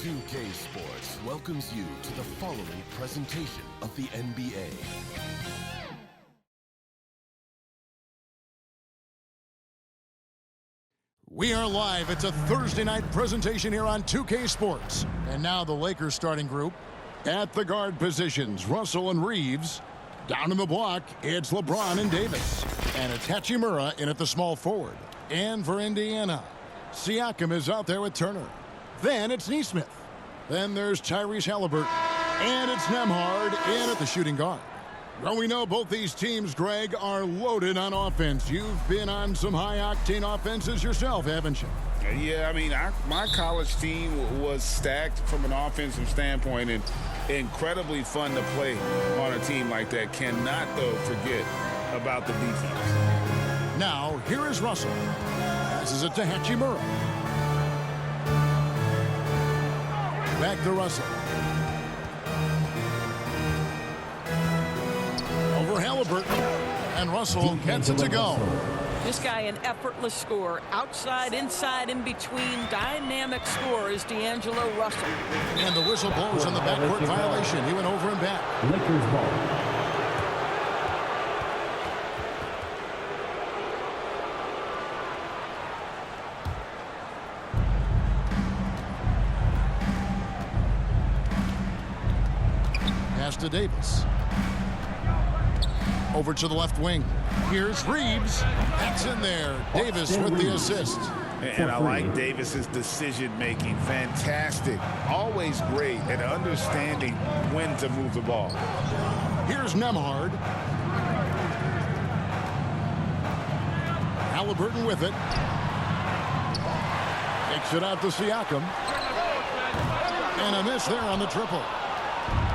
2K Sports welcomes you to the following presentation of the NBA. We are live. It's a Thursday night presentation here on 2K Sports. And now the Lakers starting group. At the guard positions, Russell and Reeves. Down in the block, it's LeBron and Davis. And it's Hachimura in at the small forward. And for Indiana, Siakam is out there with Turner. Then it's Nesmith. Then there's Tyrese Halliburton. And it's Nembhard in at the shooting guard. Well, we know both these teams, Greg, are loaded on offense. You've been on some high-octane offenses yourself, haven't you? Yeah, I mean, my college team was stacked from an offensive standpoint and incredibly fun to play on a team like that. Cannot, though, forget about the defense. Now, here is Russell. Passes it to Hachimura. Back to Russell. Over Halliburton. And Russell gets it to go. This guy an effortless scorer. Outside, inside, in between. Dynamic scorer is D'Angelo Russell. And the whistle blows on the backcourt violation. He went over and back. Lakers ball. Pass to Davis. Over to the left wing. Here's Reeves. That's in there. Davis with the assist. And I like Davis's decision-making. Fantastic. Always great at understanding when to move the ball. Here's Nembhard. Halliburton with it. Takes it out to Siakam. And a miss there on the triple.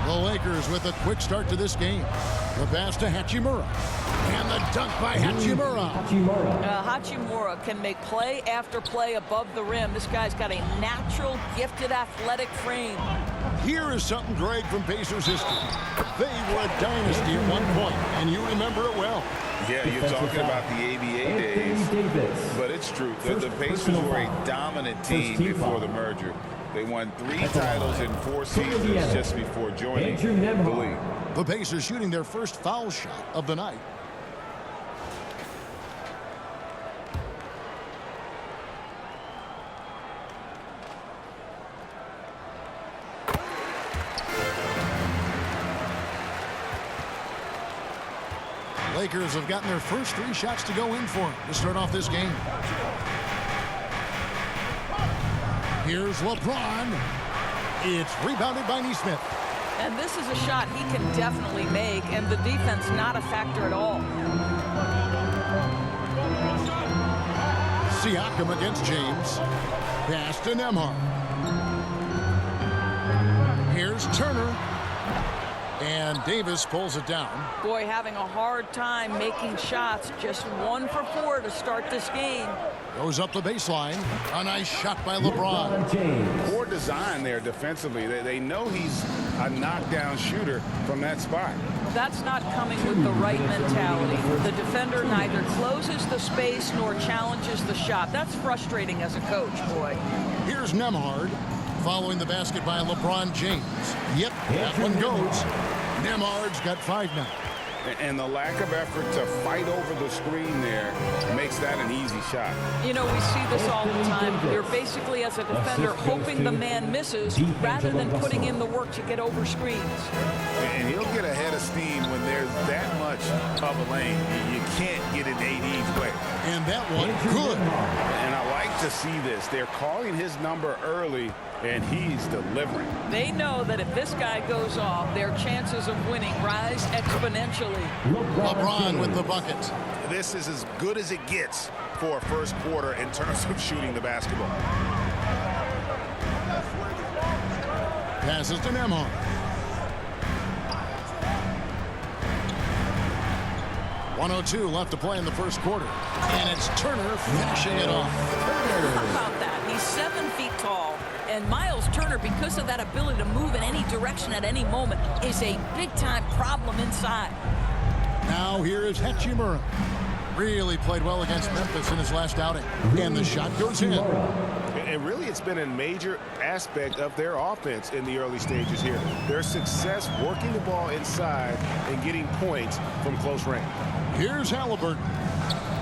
The Lakers with a quick start to this game. The pass to Hachimura. And the dunk by Hachimura. Hachimura can make play after play above the rim. This guy's got a natural, gifted, athletic frame. Here is something, Greg, from Pacers history. They were a dynasty at one point, and you remember it well. Yeah, you're talking about the ABA days, but it's true. The Pacers were a dominant team before the merger. They won 3 titles in 4 seasons just before joining the league. The Pacers shooting their first foul shot of the night. Lakers have gotten their first 3 shots to go in for to start off this game. Here's LeBron. It's rebounded by Nesmith. And this is a shot he can definitely make, and the defense not a factor at all. Siakam against James. Pass to Nembhard. Here's Turner. And Davis pulls it down. Boy, having a hard time making shots. Just 1 for 4 to start this game. Goes up the baseline. A nice shot by LeBron. Poor design there defensively. They know he's a knockdown shooter from that spot. That's not coming with the right mentality. The defender neither closes the space nor challenges the shot. That's frustrating as a coach, boy. Here's Nembhard. Following the basket by LeBron James. Yep, that one goes. Nembhard's got 5 now. And the lack of effort to fight over the screen there makes that an easy shot. You know, we see this all the time. You're basically, as a defender, hoping the man misses rather than putting in the work to get over screens. And he'll get ahead of steam when there's that much of a lane. You can't get an AD's way. And that one good. And I like to see this. They're calling his number early, and he's delivering. They know that if this guy goes off, their chances of winning rise exponentially. LeBron with the bucket. This is as good as it gets for a first quarter in terms of shooting the basketball. Passes to Nembhard. .102 left to play in the first quarter. And it's Turner finishing it off. How about that? He's 7 feet tall. And Miles Turner, because of that ability to move in any direction at any moment, is a big-time problem inside. Now here is Hachimura. Really played well against Memphis in his last outing. And the shot goes in. And really it's been a major aspect of their offense in the early stages here. Their success working the ball inside and getting points from close range. Here's Halliburton.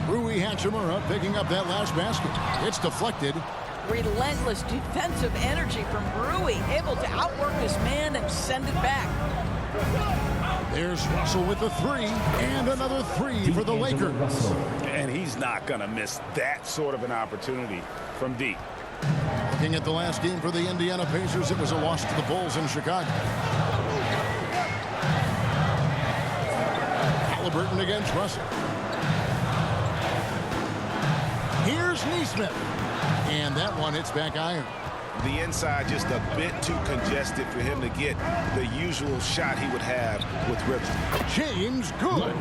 Rui Hachimura picking up that last basket. It's deflected. Relentless defensive energy from Rui, able to outwork his man and send it back. There's Russell with the three, and another three for the Lakers. And he's not going to miss that sort of an opportunity from deep. Looking at the last game for the Indiana Pacers, it was a loss to the Bulls in Chicago. Halliburton against Russell. Here's Nesmith. And that one hits back iron. The inside just a bit too congested for him to get the usual shot he would have with Rivers. James good.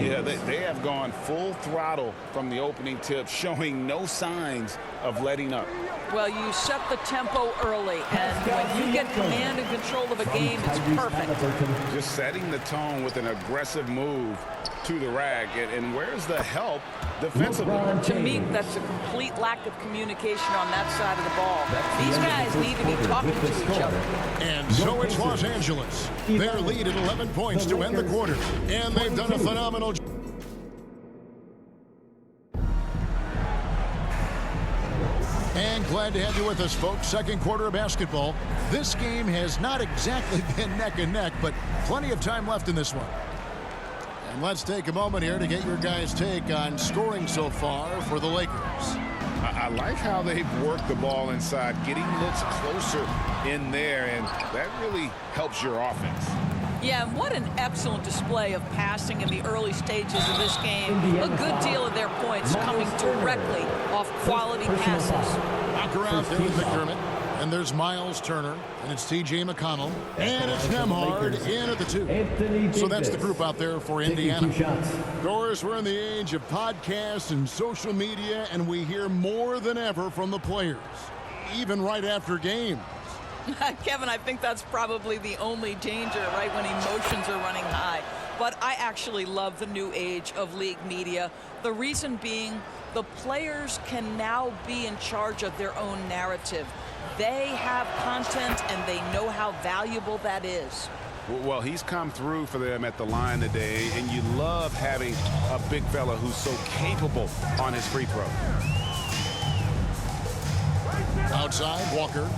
Yeah, they have gone full throttle from the opening tip, showing no signs of letting up. Well, you set the tempo early, and when you get command and control of a game, it's perfect. Just setting the tone with an aggressive move to the rack. And where's the help defensively? To me, that's a complete lack of communication on that side of the ball. These guys need to be talking to each other. And so it's Los Angeles. Their lead at 11 points to end the quarter. And they've done a phenomenal job. And glad to have you with us, folks. Second quarter of basketball. This game has not exactly been neck and neck, but plenty of time left in this one. And let's take a moment here to get your guys' take on scoring so far for the Lakers. I like how they've worked the ball inside, getting looks closer in there, and that really helps your offense. Yeah, what an excellent display of passing in the early stages of this game. A good deal of their points coming directly off quality passes. Knock around there with McDermott. And there's Miles Turner, and it's T.J. McConnell, and it's Nembhard in at the two. So that's the group out there for Indiana. Of course, we're in the age of podcasts and social media, and we hear more than ever from the players, even right after games. Kevin, I think that's probably the only danger, right, when emotions are running high. But I actually love the new age of league media. The reason being, the players can now be in charge of their own narrative. They have content, and they know how valuable that is. Well, he's come through for them at the line today, and you love having a big fella who's so capable on his free throw. Outside, Walker.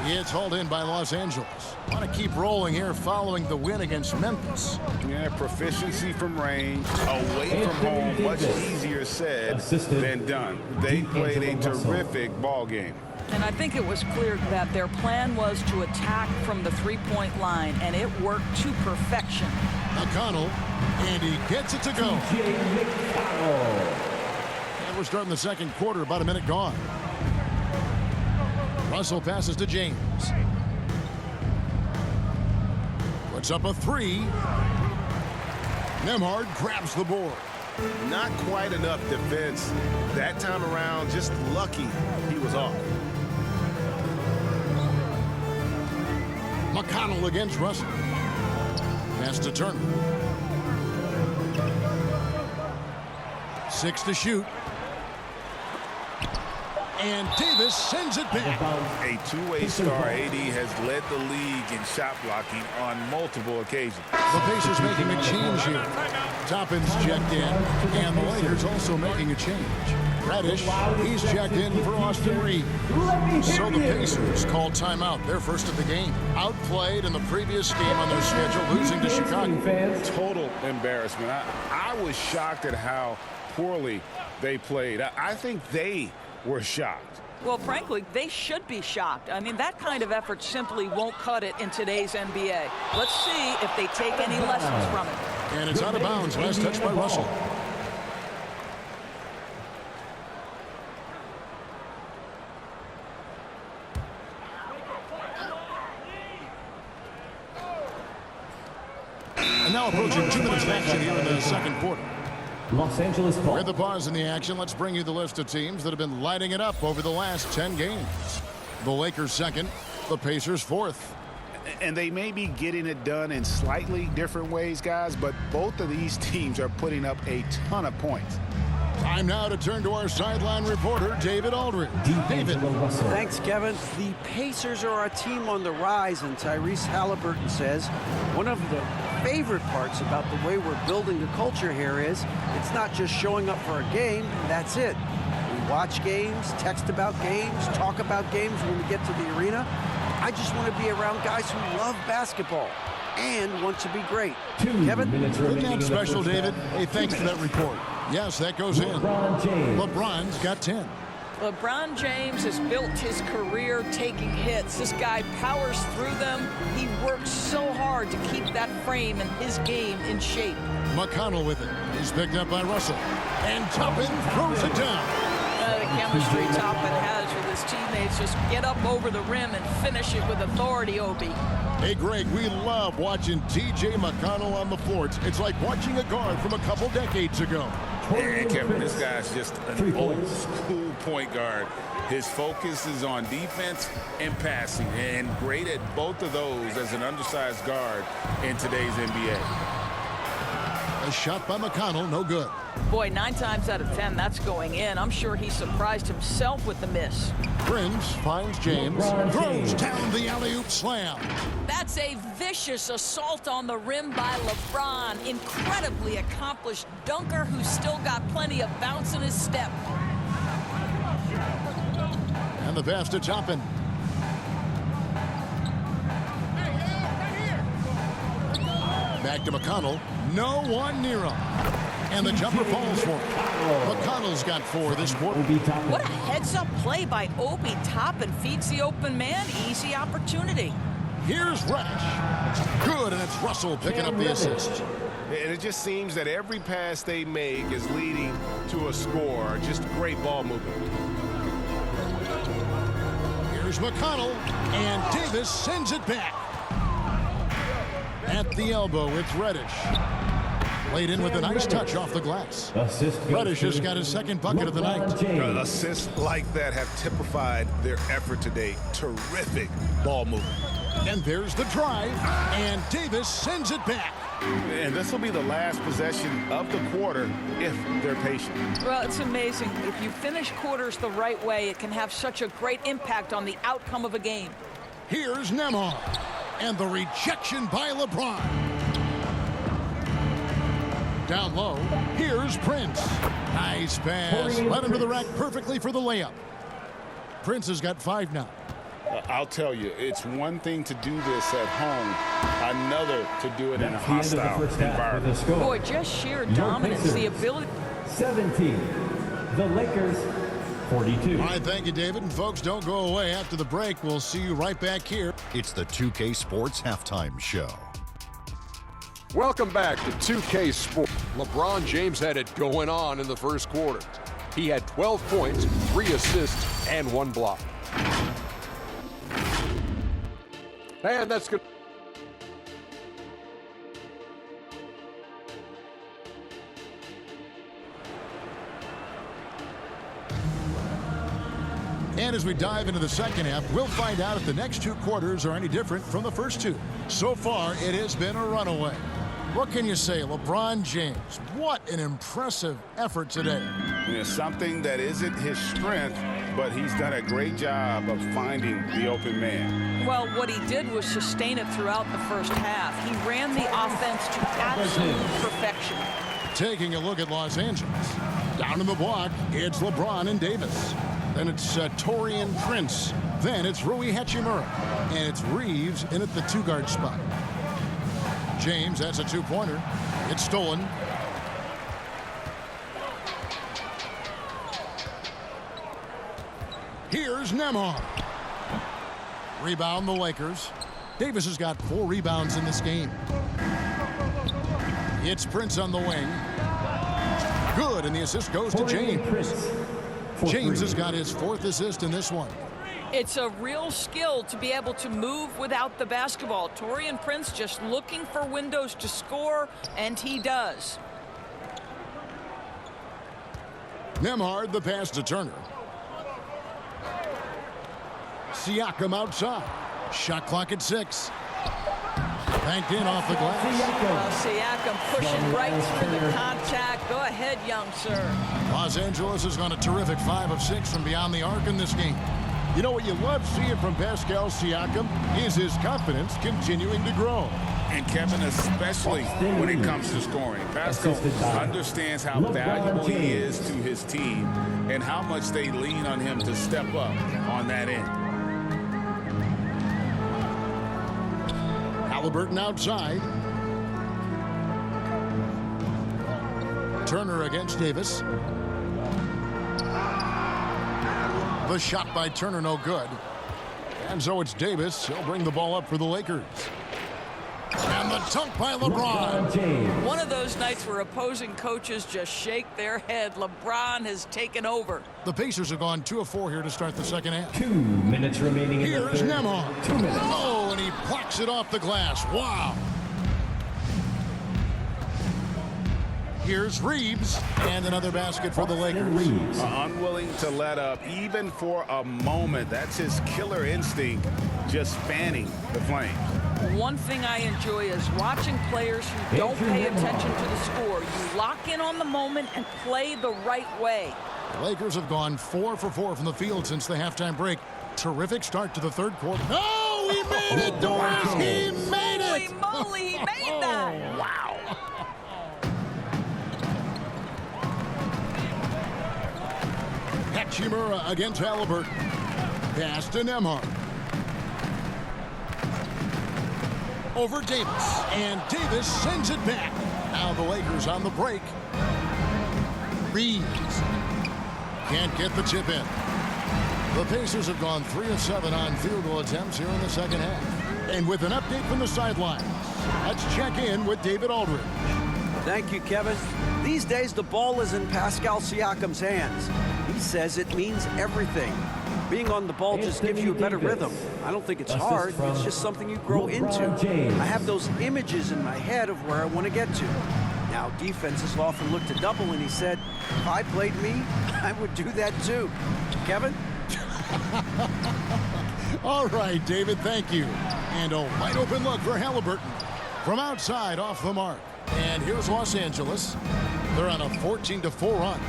It's hauled in by Los Angeles. Want to keep rolling here following the win against Memphis. Yeah, proficiency from range, away from home, much easier said than done. They played a terrific ball game. And I think it was clear that their plan was to attack from the three-point line, and it worked to perfection. McConnell, and he gets it to go. And we're starting the second quarter, about a minute gone. Russell passes to James. Puts up a three. Nembhard grabs the board. Not quite enough defense that time around. Just lucky he was off. McConnell against Russell. Pass to Turner. 6 to shoot. And Davis sends it back. A two-way star. AD has led the league in shot blocking on multiple occasions. The Pacers making a change here. Toppin's checked in, and the Lakers also making a change. Reddish, he's checked in for Austin Reeves. So the Pacers call timeout, their first of the game. Outplayed in the previous game on their schedule, losing to Chicago. Total embarrassment. I was shocked at how poorly they played. I think they were shocked. Well, frankly, they should be shocked. I mean, that kind of effort simply won't cut it in today's NBA. Let's see if they take any lessons from it. And it's out of bounds. Last touch by Russell. And now approaching 2 minutes of action here in the second quarter. Los Angeles ball. With the pause in the action, let's bring you the list of teams that have been lighting it up over the last 10 games. The Lakers second, the Pacers fourth. And they may be getting it done in slightly different ways, guys, but both of these teams are putting up a ton of points. Time now to turn to our sideline reporter, David Aldridge. David. Thanks, Kevin. The Pacers are a team on the rise, and Tyrese Halliburton says one of the favorite parts about the way we're building the culture here is it's not just showing up for a game, and that's it. We watch games, text about games, talk about games when we get to the arena. I just want to be around guys who love basketball and want to be great. Kevin? Isn't that special, David? Hey, thanks for that report. Yes, that goes in. LeBron's got 10. LeBron James has built his career taking hits. This guy powers through them. He works so hard to keep that frame and his game in shape. McConnell with it. He's picked up by Russell. And Toppin throws it down. The chemistry Toppin has with his teammates. Just get up over the rim and finish it with authority, Obi. Hey, Greg, we love watching T.J. McConnell on the floor. It's like watching a guard from a couple decades ago. And Kevin, this guy's just an old school point guard. His focus is on defense and passing, and great at both of those as an undersized guard in today's NBA. A shot by McConnell, no good. Boy, 9 times out of 10, that's going in. I'm sure he surprised himself with the miss. Prince finds James, throws down the alley-oop slam. That's a vicious assault on the rim by LeBron. Incredibly accomplished dunker who's still got plenty of bounce in his step. And the pass to Toppin. Back to McConnell. No one near him. And the jumper falls for him. McConnell's got 4 this quarter. What a heads-up play by Obi Toppin. Feeds the open man. Easy opportunity. Here's Reddish. Good, and it's Russell picking up the assist. And it just seems that every pass they make is leading to a score. Just great ball movement. Here's McConnell, and Davis sends it back. At the elbow, it's Reddish. Laid in with a nice touch off the glass. Reddish has got his second bucket of the night. Assists like that have typified their effort today. Terrific ball movement. And there's the drive, and Davis sends it back. And this will be the last possession of the quarter if they're patient. Well, it's amazing. If you finish quarters the right way, it can have such a great impact on the outcome of a game. Here's Nembhard, and the rejection by LeBron. Down low, here's Prince. Nice pass. Led him to the rack perfectly for the layup. Prince has got 5 now. I'll tell you, it's one thing to do this at home, another to do it in a hostile environment. Boy, just sheer dominance, the ability. 17. The Lakers, 42. All right, thank you, David. And folks, don't go away. After the break, we'll see you right back here. It's the 2K Sports Halftime Show. Welcome back to 2K Sports. LeBron James had it going on in the first quarter. He had 12 points, 3 assists, and 1 block. And that's good. And as we dive into the second half, we'll find out if the next 2 quarters are any different from the first 2. So far, it has been a runaway. What can you say, LeBron James? What an impressive effort today. Yeah, something that isn't his strength, but he's done a great job of finding the open man. Well, what he did was sustain it throughout the first half. He ran the offense to absolute perfection. Taking a look at Los Angeles. Down in the block, it's LeBron and Davis. Then it's Taurean Prince. Then it's Rui Hachimura. And it's Reeves in at the 2-guard spot. James, that's a 2-pointer. It's stolen. Here's Nembhard. Rebound the Lakers. Davis has got 4 rebounds in this game. It's Prince on the wing. Good, and the assist goes to James. James has got his 4th assist in this one. It's a real skill to be able to move without the basketball. Taurean Prince just looking for windows to score, and he does. Nembhard, the pass to Turner. Siakam outside. Shot clock at 6. Banked in off the glass. Siakam pushing right through the contact. Go ahead, young sir. Los Angeles has gone a terrific 5 of 6 from beyond the arc in this game. You know what you love seeing from Pascal Siakam is his confidence continuing to grow. And Kevin, especially when it comes to scoring. Pascal understands how valuable he is to his team and how much they lean on him to step up on that end. Halliburton outside. Turner against Davis. The shot by Turner, no good. And so it's Davis. He'll bring the ball up for the Lakers. And the dunk by LeBron. One of those nights where opposing coaches just shake their head. LeBron has taken over. The Pacers have gone 2 of 4 here to start the second half. 2 minutes remaining in the Here's third. Nembhard. 2 minutes. Oh, and he plucks it off the glass. Wow. Here's Reeves, and another basket for the Lakers. Unwilling to let up even for a moment. That's his killer instinct, just fanning the flames. One thing I enjoy is watching players who don't pay attention to the score. You lock in on the moment and play the right way. The Lakers have gone 4 for 4 from the field since the halftime break. Terrific start to the third quarter. Oh, he made it, Doris! He made it! Holy moly, he made that! Wow. Hachimura against Halliburton. Pass to Nembhard. Over Davis. And Davis sends it back. Now the Lakers on the break. Reeves. Can't get the tip in. The Pacers have gone 3 of 7 on field goal attempts here in the second half. And with an update from the sidelines, let's check in with David Aldridge. Thank you, Kevin. These days, the ball is in Pascal Siakam's hands. He says it means everything. Being on the ball just gives you a better rhythm. I don't think it's hard. It's just something you grow into. I have those images in my head of where I want to get to. Now, defenses often look to double, and he said, if I played me, I would do that too. Kevin? All right, David, thank you. And a wide open look for Halliburton. From outside, off the mark. And here's Los Angeles. They're on a 14-4 run.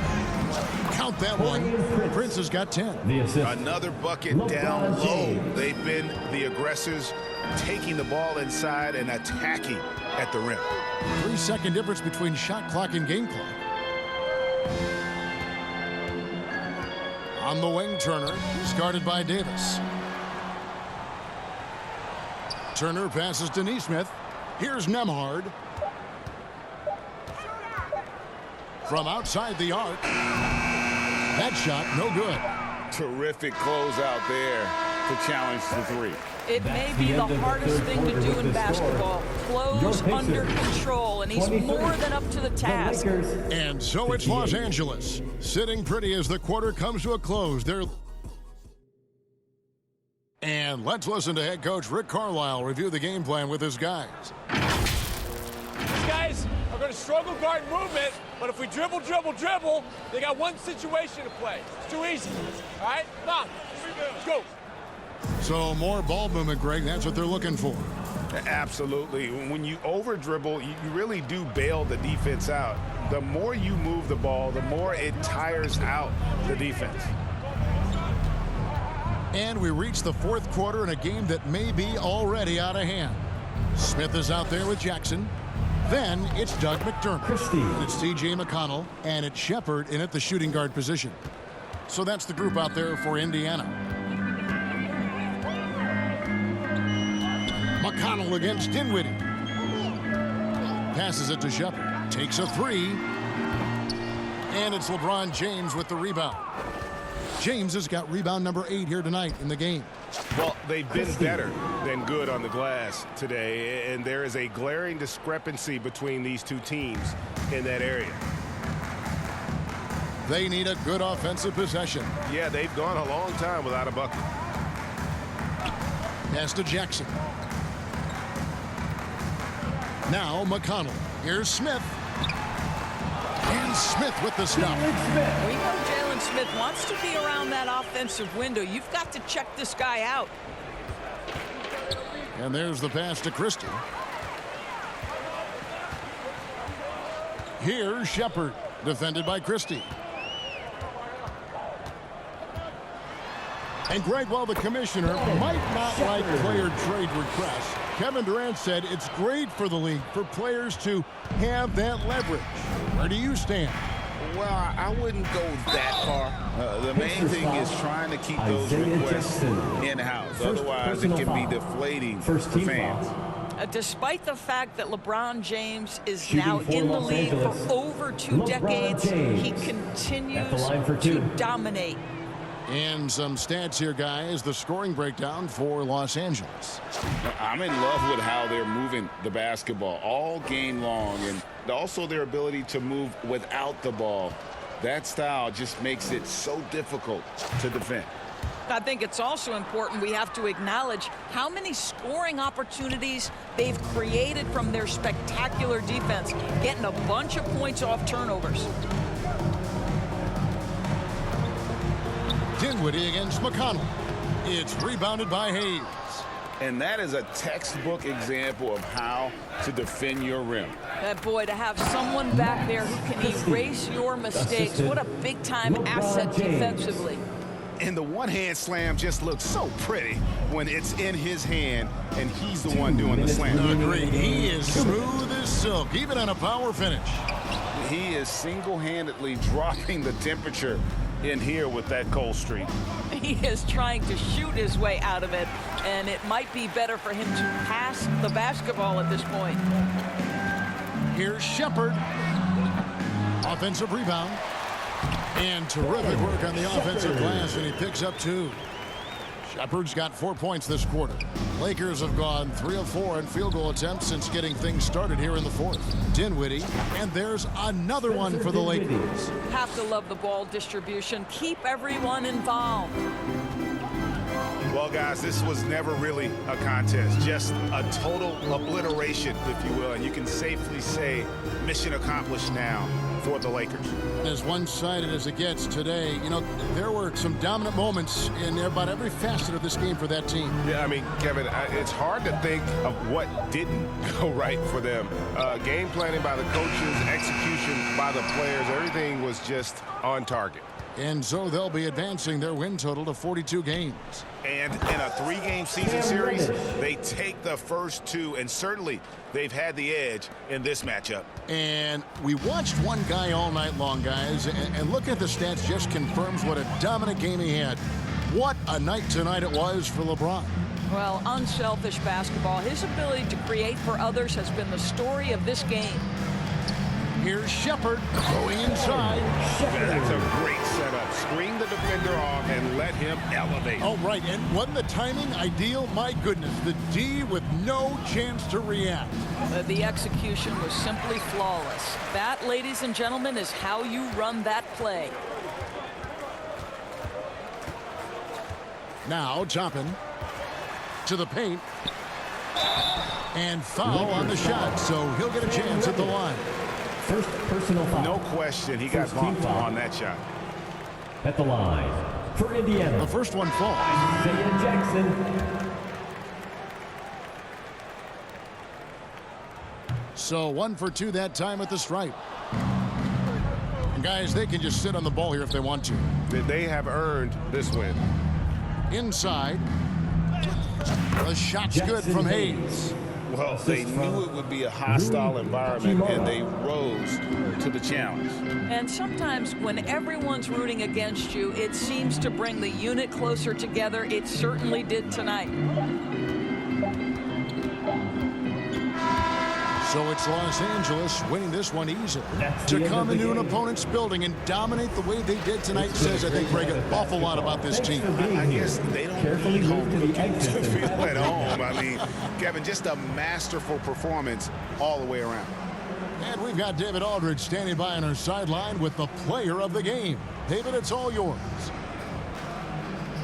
Count that one. Prince has got 10. Another bucket down low. They've been the aggressors, taking the ball inside and attacking at the rim. 3-second difference between shot clock and game clock. On the wing, Turner is guarded by Davis. Turner passes to Nesmith. Here's Nembhard. From outside the arc. That shot, no good. Terrific closeout there to challenge the three. It may be the hardest thing to do in basketball. Close under control, and he's more than up to the task. And so it's Los Angeles, sitting pretty as the quarter comes to a close. And let's listen to head coach Rick Carlisle review the game plan with his guys. These guys are going to struggle guard movement, but if we dribble, they got one situation to play. It's too easy. All right? Come on. Let's go. So more ball movement, Greg. That's what they're looking for. Absolutely. When you over dribble, you really do bail the defense out. The more you move the ball, the more it tires out the defense. And we reach the fourth quarter in a game that may be already out of hand. Smith is out there with Jackson. Then it's Doug McDermott. And it's C.J. McConnell. And it's Shepard in at the shooting guard position. So that's the group out there for Indiana. McConnell against Dinwiddie. Passes it to Shepard. Takes a three. And it's LeBron James with the rebound. James has got rebound number 8 here tonight in the game. Well, they've been better than good on the glass today, and there is a glaring discrepancy between these two teams in that area. They need a good offensive possession. Yeah, they've gone a long time without a bucket. Pass to Jackson. Now McConnell. Here's Smith. And Smith with the stop. We know Jalen Smith wants to be around that offensive window. You've got to check this guy out. And there's the pass to Christie. Here's Shepard, defended by Christie. And Greg, while the commissioner might not like player trade requests, Kevin Durant said it's great for the league for players to have that leverage. Where do you stand? Well, I wouldn't go that far. The main thing is trying to keep those requests in-house. Otherwise, it can be deflating for fans. Despite the fact that LeBron James is now in the league for over 2 decades, he continues to dominate. And some stats here, guys. The scoring breakdown for Los Angeles. I'm in love with how they're moving the basketball all game long, and also their ability to move without the ball. That style just makes it so difficult to defend. I think it's also important we have to acknowledge how many scoring opportunities they've created from their spectacular defense, getting a bunch of points off turnovers. Dinwiddie against McConnell. It's rebounded by Hayes. And that is a textbook example of how to defend your rim. Boy, to have someone back there who can erase your mistakes, what a big-time asset defensively. And the one-hand slam just looks so pretty when it's in his hand and he's the one doing the slam. Agreed. He is smooth as silk, even on a power finish. He is single-handedly dropping the temperature in here with that cold streak. He is trying to shoot his way out of it, and it might be better for him to pass the basketball at this point. Here's Shepard. Offensive rebound. And terrific work on the offensive glass, and he picks up 2. Shepard's got 4 points this quarter. Lakers have gone 3 of 4 in field goal attempts since getting things started here in the 4th. Dinwiddie, and there's another one for the Lakers. Have to love the ball distribution. Keep everyone involved. Well, guys, this was never really a contest, just a total obliteration, if you will, and you can safely say mission accomplished now for the Lakers. As one-sided as it gets today, you know, there were some dominant moments in about every facet of this game for that team. Yeah, I mean, Kevin, it's hard to think of what didn't go right for them. Game planning by the coaches, execution by the players, everything was just on target. And so they'll be advancing their win total to 42 games. And in a 3-game season series, they take the first 2, and certainly they've had the edge in this matchup. And we watched one guy all night long, guys, and look at the stats just confirms what a dominant game he had. What a night tonight it was for LeBron. Well, unselfish basketball. His ability to create for others has been the story of this game. Here's Shepard going inside. That's a great setup. Screen the defender off and let him elevate. Oh, right. And wasn't the timing ideal? My goodness. The D with no chance to react. The execution was simply flawless. That, ladies and gentlemen, is how you run that play. Now, Toppin to the paint. And foul on the shot, so he'll get a chance at the line. First personal foul. No question, he got bumped on that shot. At the line for Indiana. The first one falls. Isaiah Jackson. So 1 for 2 that time at the stripe. And guys, they can just sit on the ball here if they want to. They have earned this win. Inside. The shot's good from Hayes. Well, they knew it would be a hostile environment, and they rose to the challenge. And sometimes when everyone's rooting against you, it seems to bring the unit closer together. It certainly did tonight. So it's Los Angeles winning this one easily. To come into an opponent's building and dominate the way they did tonight says, I think, Greg, an awful lot about this team. I guess they don't need home cooking to feel at home. I mean, Kevin, just a masterful performance all the way around. And we've got David Aldridge standing by on our sideline with the player of the game. David, it's all yours.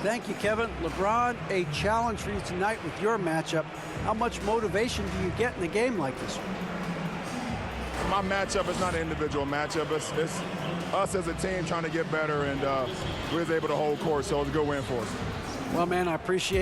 Thank you, Kevin. LeBron, a challenge for you tonight with your matchup. How much motivation do you get in a game like this one? My matchup is not an individual matchup. It's us as a team trying to get better, and we was able to hold court, so it was a good win for us. Well, man, I appreciate